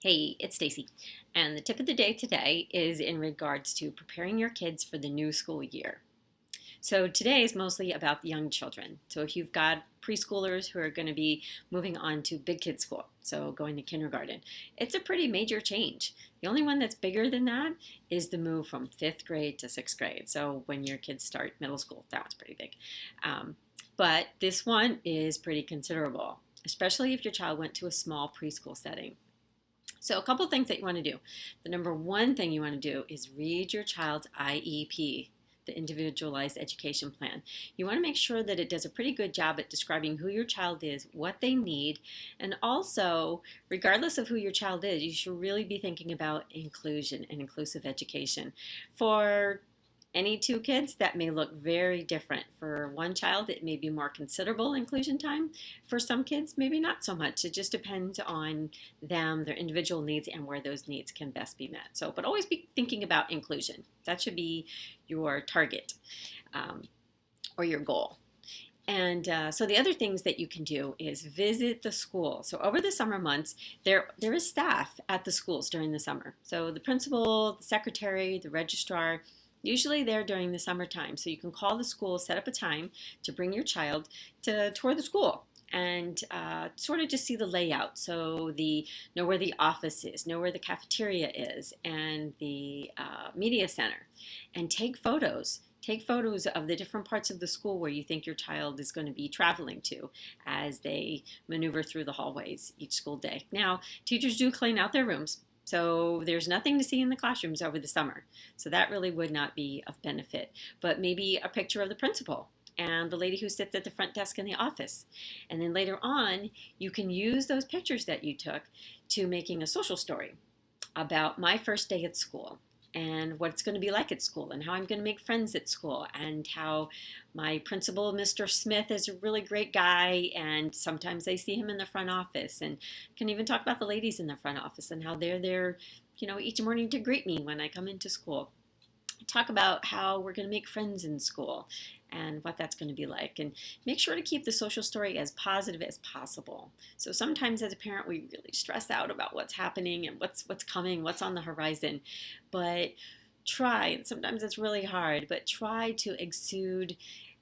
Hey, it's Stacy, and the tip of the day today is in regards to preparing your kids for the new school year. So today is mostly about the young children. So if you've got preschoolers who are going to be moving on to big kid school, so going to kindergarten, it's a pretty major change. The only one that's bigger than that is the move from fifth grade to sixth grade. So when your kids start middle school, that one's pretty big. Um, but this one is pretty considerable, especially if your child went to a small preschool setting. So a couple things that you want to do. The number one thing you want to do is read your child's IEP, the Individualized Education Plan. You want to make sure that it does a pretty good job at describing who your child is, what they need, and also, regardless of who your child is, you should really be thinking about inclusion and inclusive education. For any two kids, that may look very different. For one child, it may be more considerable inclusion time. For some kids, maybe not so much. It just depends on them, their individual needs, and where those needs can best be met. So, but always be thinking about inclusion. That should be your target um, or your goal. And so the other things that you can do is visit the school. So over the summer months, there is staff at the schools during the summer. So the principal, the secretary, the registrar, usually they're during the summertime. So you can call the school, set up a time to bring your child to tour the school and sort of just see the layout. So know where the office is, know where the cafeteria is, and the media center, and take photos. Take photos of the different parts of the school where you think your child is going to be traveling to as they maneuver through the hallways each school day. Now, teachers do clean out their rooms, so there's nothing to see in the classrooms over the summer. So that really would not be of benefit. But maybe a picture of the principal and the lady who sits at the front desk in the office. And then later on, you can use those pictures that you took to making a social story about my first day at school and what it's going to be like at school and how I'm going to make friends at school and how my principal, Mr. Smith, is a really great guy, and sometimes I see him in the front office, and can even talk about the ladies in the front office and how they're there, each morning to greet me when I come into school. Talk about how we're going to make friends in school and what that's going to be like, and make sure to keep the social story as positive as possible. So sometimes as a parent we really stress out about what's happening and what's coming, what's on the horizon, but try, and sometimes it's really hard, but try to exude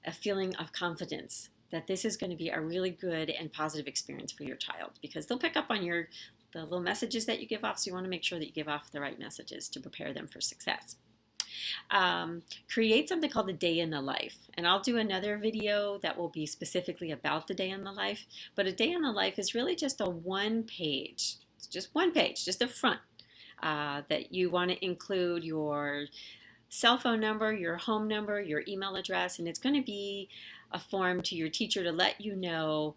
a feeling of confidence that this is going to be a really good and positive experience for your child, because they'll pick up on the little messages that you give off. So you want to make sure that you give off the right messages to prepare them for success. Create something called the day in the life, and I'll do another video that will be specifically about the day in the life. But a day in the life is really just a one page, it's just one page, just the front, that you want to include your cell phone number, your home number, your email address, and it's going to be a form to your teacher to let you know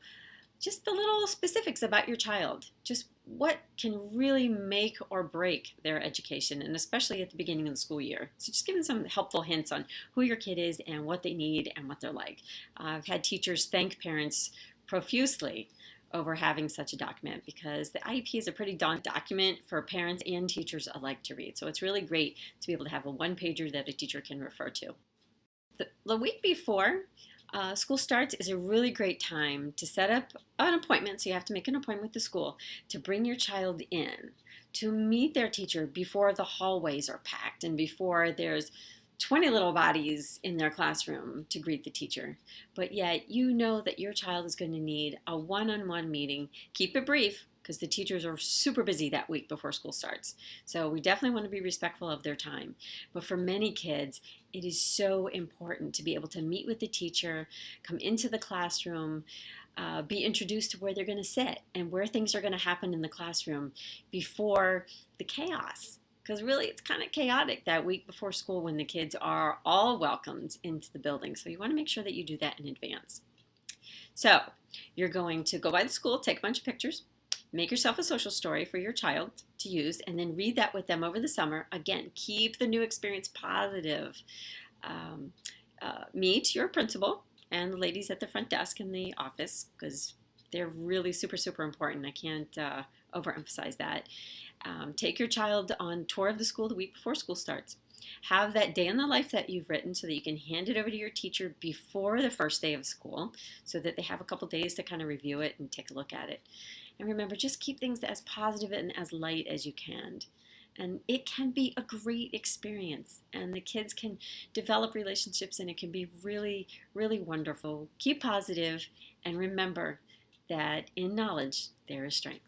just the little specifics about your child, just what can really make or break their education, and especially at the beginning of the school year. So just giving some helpful hints on who your kid is and what they need and what they're like. I've had teachers thank parents profusely over having such a document, because the IEP is a pretty daunting document for parents and teachers alike to read. So it's really great to be able to have a one-pager that a teacher can refer to. The week before school starts is a really great time to set up an appointment. So you have to make an appointment with the school to bring your child in to meet their teacher before the hallways are packed and before there's 20 little bodies in their classroom to greet the teacher. But yet you know that your child is going to need a one-on-one meeting. Keep it brief, because the teachers are super busy that week before school starts. So we definitely want to be respectful of their time. But for many kids, it is so important to be able to meet with the teacher, come into the classroom, be introduced to where they're going to sit and where things are going to happen in the classroom before the chaos. Because really it's kind of chaotic that week before school when the kids are all welcomed into the building. So you want to make sure that you do that in advance. So you're going to go by the school, take a bunch of pictures, make yourself a social story for your child to use, and then read that with them over the summer. Again, keep the new experience positive. Meet your principal and the ladies at the front desk in the office, because they're really super, super important. I can't overemphasize that. Take your child on tour of the school the week before school starts. Have that day in the life that you've written so that you can hand it over to your teacher before the first day of school, so that they have a couple days to kind of review it and take a look at it. And remember, just keep things as positive and as light as you can. And it can be a great experience, and the kids can develop relationships, and it can be really, really wonderful. Keep positive, and remember that in knowledge there is strength.